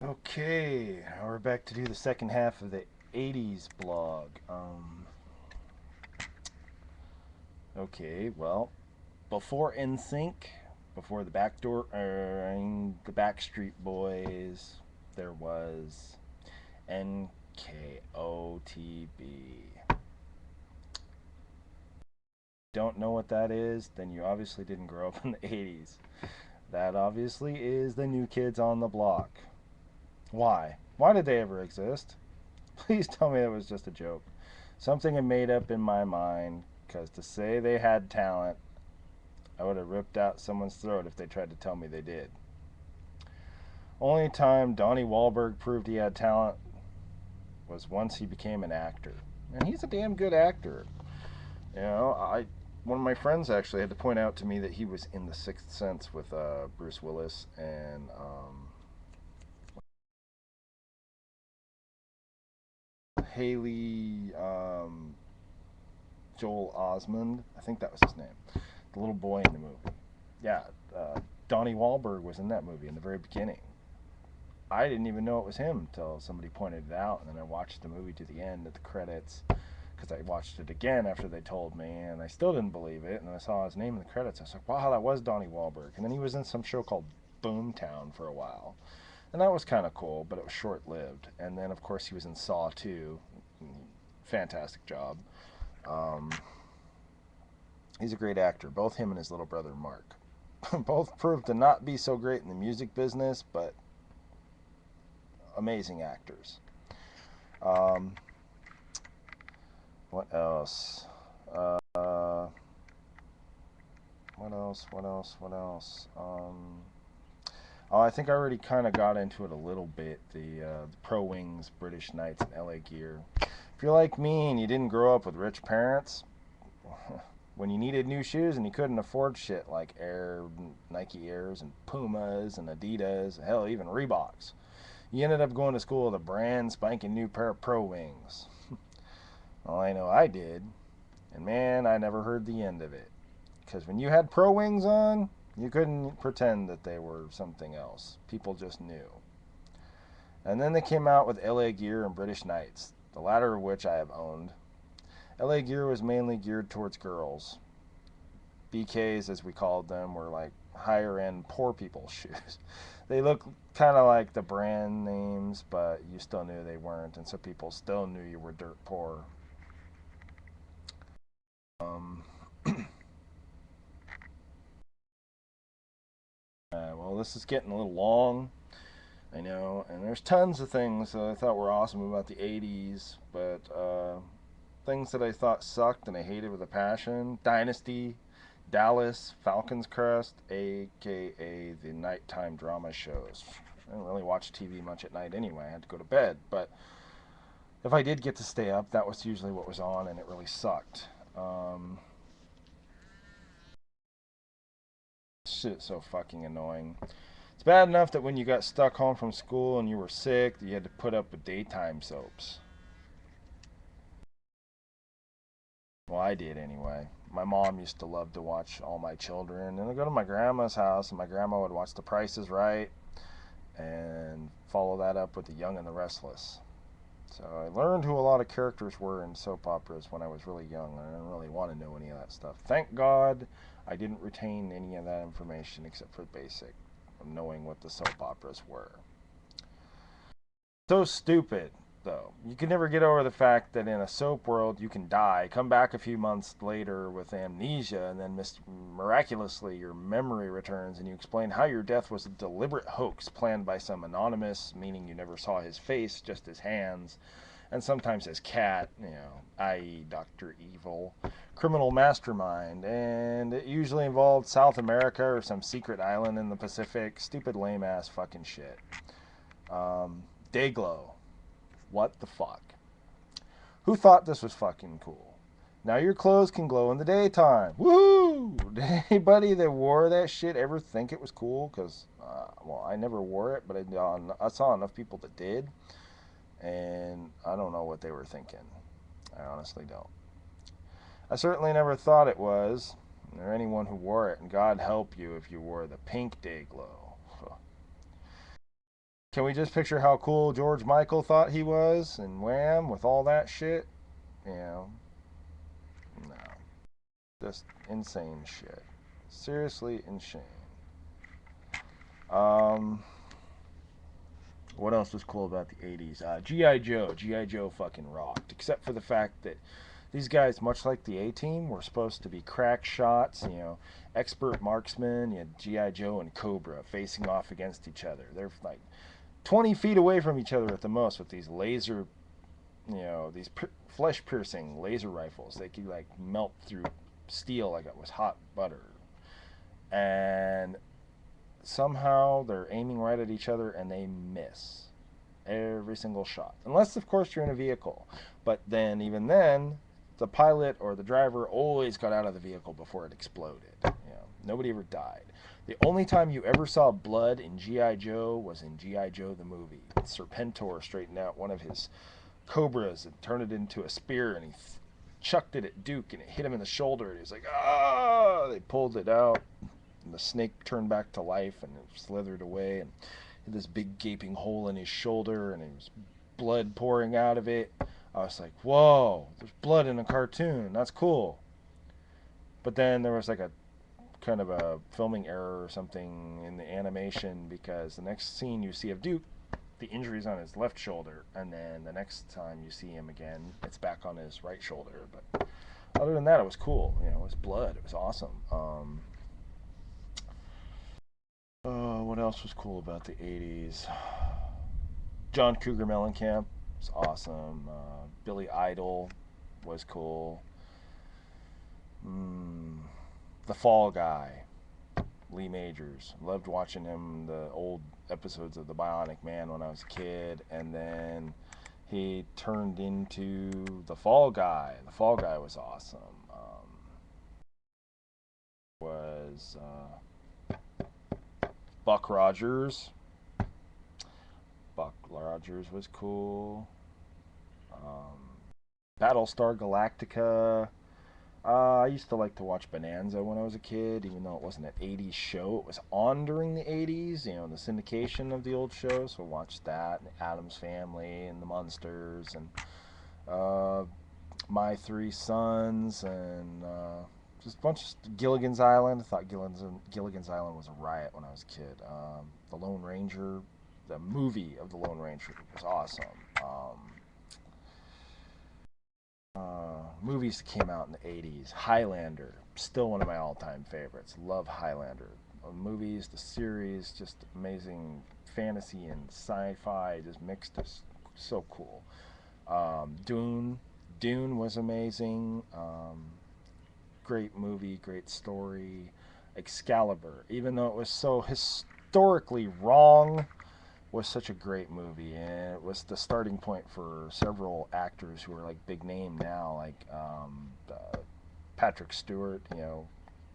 Okay, now we're back to do the second half of the 80s blog. Okay, well, before NSYNC, before the Backdoor, the Backstreet Boys, there was NKOTB. Don't know what that is? Then you obviously didn't grow up in the 80s. That obviously is the New Kids on the Block. Why? Why did they ever exist? Please tell me it was just a joke. Something I made up in my mind, because to say they had talent, I would have ripped out someone's throat if they tried to tell me they did. Only time Donnie Wahlberg proved he had talent was once he became an actor. And he's a damn good actor. One of my friends actually had to point out to me that he was in The Sixth Sense with Bruce Willis and Haley Joel Osmond. I think that was his name. The little boy in the movie. Yeah, Donnie Wahlberg was in that movie in the very beginning. I didn't even know it was him until somebody pointed it out, and then I watched the movie to the end at the credits because I watched it again after they told me, and I still didn't believe it. And then I saw his name in the credits. I was like, wow, that was Donnie Wahlberg. And then he was in some show called Boomtown for a while, and that was kind of cool, but it was short-lived. And then, of course, he was in Saw 2. Fantastic job. Um, he's a great actor. Both him and his little brother Mark. Both proved to not be so great in the music business, but amazing actors. Um, what else? Uh, what else? What else? What else? Oh, I think I already kind of got into it a little bit. The Pro Wings, British Knights, and LA Gear. If you're like me and you didn't grow up with rich parents, when you needed new shoes and you couldn't afford shit like Nike Airs and Pumas and Adidas, hell, even Reeboks, you ended up going to school with a brand spanking new pair of Pro Wings. Well, I know I did, and man, I never heard the end of it. Because when you had Pro Wings on, you couldn't pretend that they were something else. People just knew. And then they came out with LA Gear and British Knights, the latter of which I have owned. LA Gear was mainly geared towards girls. BKs, as we called them, were like higher end poor people's shoes. They look kind of like the brand names, but you still knew they weren't, and so people still knew you were dirt poor. Um, well, this is getting a little long, I know, and there's tons of things that I thought were awesome about the 80s, but things that I thought sucked and I hated with a passion: Dynasty, Dallas, Falcon's Crest, aka the nighttime drama shows. I didn't really watch TV much at night anyway. I had to go to bed, but if I did get to stay up, that was usually what was on, and it really sucked. Shit, so fucking annoying. It's bad enough that when you got stuck home from school and you were sick, that you had to put up with daytime soaps. Well, I did anyway. My mom used to love to watch All My Children, and I'd go to my grandma's house, and my grandma would watch The Price is Right and follow that up with The Young and the Restless. So I learned who a lot of characters were in soap operas when I was really young. I didn't really want to know any of that stuff. Thank God I didn't retain any of that information except for the basic of knowing what the soap operas were. So stupid, though. You can never get over the fact that in a soap world you can die, come back a few months later with amnesia, and then miraculously your memory returns and you explain how your death was a deliberate hoax planned by some anonymous, meaning you never saw his face, just his hands, and sometimes his cat, i.e., Dr. Evil, criminal mastermind, and it usually involved South America or some secret island in the Pacific. Stupid, lame ass fucking shit. Dayglow. What the fuck? Who thought this was fucking cool? Now your clothes can glow in the daytime. Woo! Did anybody that wore that shit ever think it was cool? Because, well, I never wore it, but I saw enough people that did. And I don't know what they were thinking. I honestly don't. I certainly never thought it was, or anyone who wore it, and God help you if you wore the pink Dayglow. Can we just picture how cool George Michael thought he was and Wham with all that shit? You know, no. Just insane shit. Seriously insane. Um, what else was cool about the 80s? G.I. Joe. G.I. Joe fucking rocked. Except for the fact that these guys, much like the A-Team, were supposed to be crack shots, you know, expert marksmen. You had G.I. Joe and Cobra facing off against each other. They're like 20 feet away from each other at the most with these laser, you know, these flesh-piercing laser rifles. They could, like, melt through steel like it was hot butter. And somehow they're aiming right at each other and they miss every single shot. Unless, of course, you're in a vehicle. But then, even then, the pilot or the driver always got out of the vehicle before it exploded. You know, nobody ever died. The only time you ever saw blood in G.I. Joe was in G.I. Joe the movie. Serpentor straightened out one of his cobras and turned it into a spear, and he chucked it at Duke, and it hit him in the shoulder, and he was like, ah! They pulled it out, and the snake turned back to life, and it slithered away, and he had this big gaping hole in his shoulder, and there was blood pouring out of it. I was like, whoa, there's blood in a cartoon. That's cool. But then there was like a kind of a filming error or something in the animation, because the next scene you see of Duke, the injury's on his left shoulder, and then the next time you see him again, it's back on his right shoulder. But other than that, it was cool. You know, it was blood. It was awesome. What else was cool about the 80s? John Cougar Mellencamp was awesome. Billy Idol was cool. The Fall Guy, Lee Majors. Loved watching him, the old episodes of The Bionic Man when I was a kid, and then he turned into the Fall Guy. The Fall Guy was awesome. Buck Rogers. Buck Rogers was cool. Battlestar Galactica. I used to like to watch Bonanza when I was a kid, even though it wasn't an 80s show. It was on during the 80s, you know, the syndication of the old shows. So I watched that, and Addams Family, and The Munsters, and My Three Sons, and just a bunch of Gilligan's Island. I thought Gilligan's Island was a riot when I was a kid. The Lone Ranger, the movie of The Lone Ranger was awesome. Movies that came out in the 80s. Highlander, still one of my all-time favorites. Love Highlander. Movies, the series, just amazing fantasy and sci-fi, just mixed. Just so cool. Dune was amazing. Great movie, great story. Excalibur, even though it was so historically wrong, was such a great movie, and it was the starting point for several actors who are like big name now, like Patrick Stewart, you know,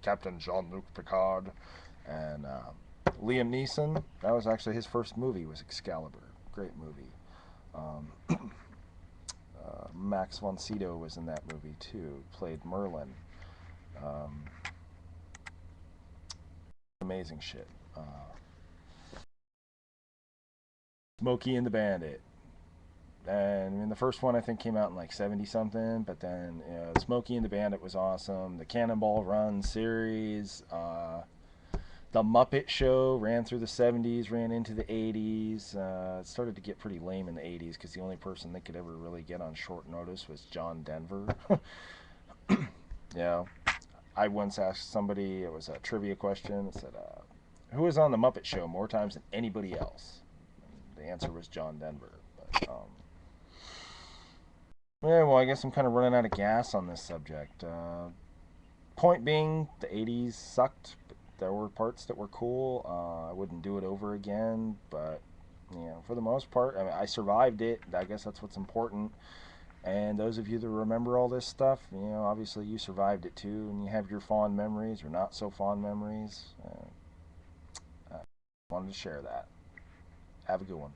Captain Jean-Luc Picard, and Liam Neeson. That was actually his first movie, was Excalibur. Great movie. Max von Sydow was in that movie too, played Merlin. Amazing shit. Smokey and the Bandit. And I mean, the first one I think came out in like 70 something, but then Smokey and the Bandit was awesome. The Cannonball Run series, the Muppet Show ran through the 70s, ran into the 80s. It started to get pretty lame in the 80s because the only person that could ever really get on short notice was John Denver. Yeah, I once asked somebody, it was a trivia question, it said, who was on the Muppet Show more times than anybody else? The answer was John Denver. But, yeah, well, I guess I'm kind of running out of gas on this subject. Point being, the 80s sucked, but there were parts that were cool. I wouldn't do it over again, but, you know, for the most part, I mean, I survived it. I guess that's what's important. And those of you that remember all this stuff, you know, obviously you survived it too, and you have your fond memories or not so fond memories. I wanted to share that. Have a good one.